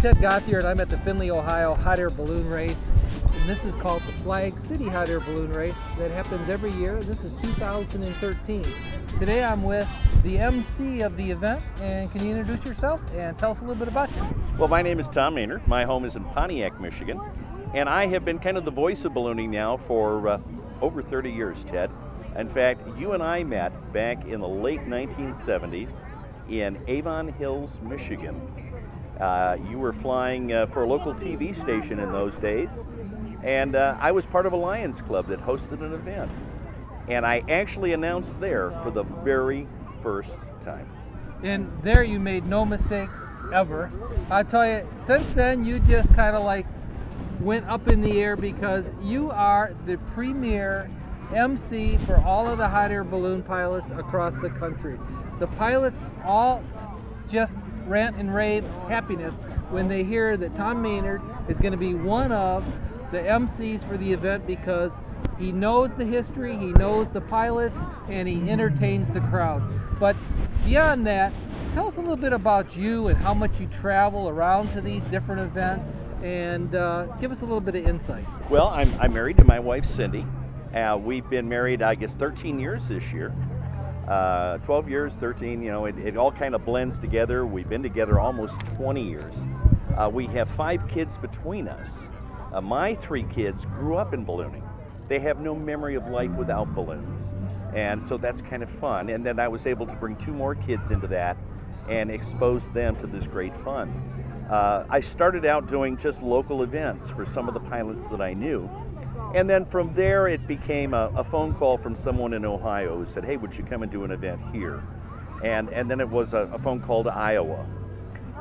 Ted Gauthier, and I'm at the Findlay Ohio Hot Air Balloon Race. And this is called the Flag City Hot Air Balloon Race that happens every year. This is 2013. Today I'm with the MC of the event, and can you introduce yourself and tell us a little bit about you? Well, my name is Tom Maynard. My home is in Pontiac, Michigan, and I have been kind of the voice of ballooning now for over 30 years, Ted. In fact, you and I met back in the late 1970s in Avon Hills, Michigan. You were flying for a local TV station in those days, and I was part of a Lions Club that hosted an event. And I actually announced there for the very first time. And there you made no mistakes ever. I tell you, since then you just kind of like went up in the air because you are the premier MC for all of the hot air balloon pilots across the country. The pilots all just rant and rave happiness when they hear that Tom Maynard is going to be one of the MCs for the event because he knows the history, he knows the pilots, and he entertains the crowd. But beyond that, tell us a little bit about you and how much you travel around to these different events, and give us a little bit of insight. Well, I'm married to my wife, Cindy. We've been married, I guess, 13 years this year. 12 years, 13, you know, it all kind of blends together. We've been together almost 20 years. We have 5 kids between us. My 3 kids grew up in ballooning. They have no memory of life without balloons. And so that's kind of fun. And then I was able to bring 2 more kids into that and expose them to this great fun. I started out doing just local events for some of the pilots that I knew. And then from there, it became a phone call from someone in Ohio who said, hey, would you come and do an event here? And then it was a phone call to Iowa.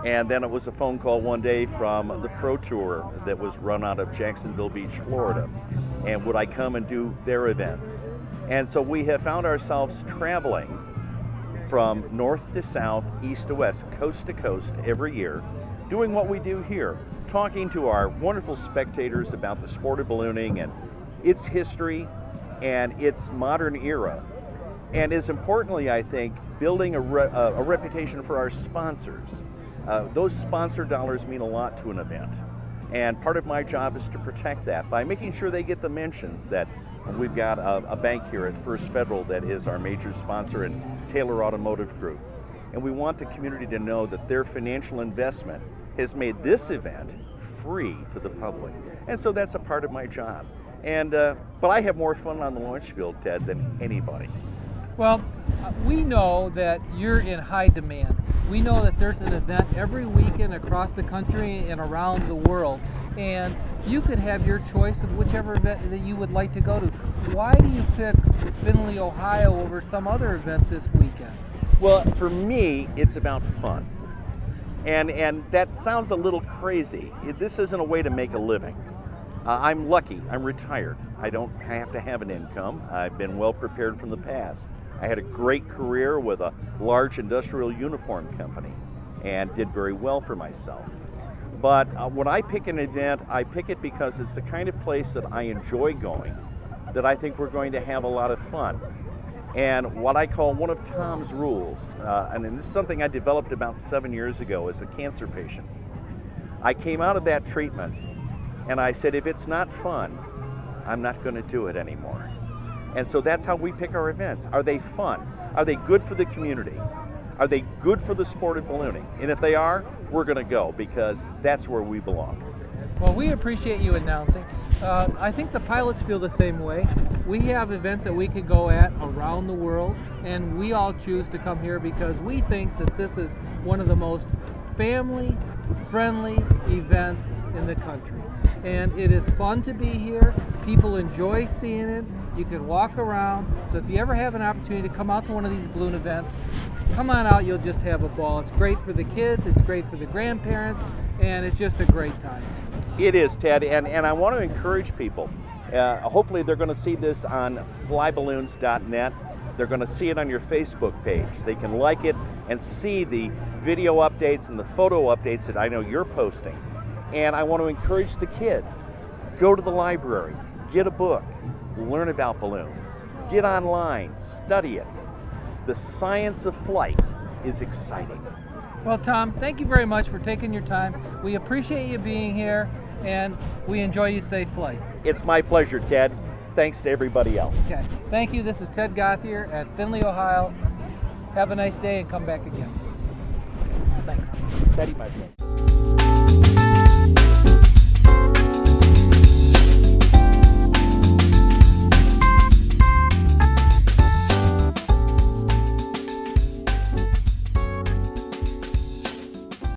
And then it was a phone call one day from the Pro Tour that was run out of Jacksonville Beach, Florida. And would I come and do their events? And so we have found ourselves traveling from north to south, east to west, coast to coast every year, doing what we do here, talking to our wonderful spectators about the sport of ballooning and its history and its modern era. And as importantly, I think, building a reputation for our sponsors. Those sponsor dollars mean a lot to an event. And part of my job is to protect that by making sure they get the mentions that we've got a bank here at First Federal that is our major sponsor and Taylor Automotive Group. And we want the community to know that their financial investment has made this event free to the public. And so that's a part of my job. And but I have more fun on the launch field, Ted, than anybody. Well, we know that you're in high demand. We know that there's an event every weekend across the country and around the world. And you could have your choice of whichever event that you would like to go to. Why do you pick Findlay, Ohio over some other event this weekend? Well, for me, it's about fun. And that sounds a little crazy. This isn't a way to make a living. I'm lucky, I'm retired. I don't have to have an income. I've been well prepared from the past. I had a great career with a large industrial uniform company and did very well for myself. But when I pick an event, I pick it because it's the kind of place that I enjoy going, that I think we're going to have a lot of fun. And what I call one of Tom's rules, and this is something I developed about 7 years ago as a cancer patient. I came out of that treatment and I said, if it's not fun, I'm not going to do it anymore. And so that's how we pick our events. Are they fun? Are they good for the community? Are they good for the sport of ballooning? And if they are, we're going to go because that's where we belong. Well, we appreciate you announcing. I think the pilots feel the same way. We have events that we could go at around the world, and we all choose to come here because we think that this is one of the most family-friendly events in the country. And it is fun to be here. People enjoy seeing it. You can walk around. So if you ever have an opportunity to come out to one of these balloon events, come on out, you'll just have a ball. It's great for the kids, it's great for the grandparents, and it's just a great time. It is, Ted, and I want to encourage people. Hopefully they're going to see this on flyballoons.net. They're going to see it on your Facebook page. They can like it and see the video updates and the photo updates that I know you're posting. And I want to encourage the kids. Go to the library, get a book, learn about balloons, get online, study it. The science of flight is exciting. Well, Tom, thank you very much for taking your time. We appreciate you being here, and we enjoy your safe flight. It's my pleasure, Ted. Thanks to everybody else. Okay. Thank you. This is Ted Gauthier at Findlay, Ohio. Have a nice day and come back again. Thanks. Teddy, my friend.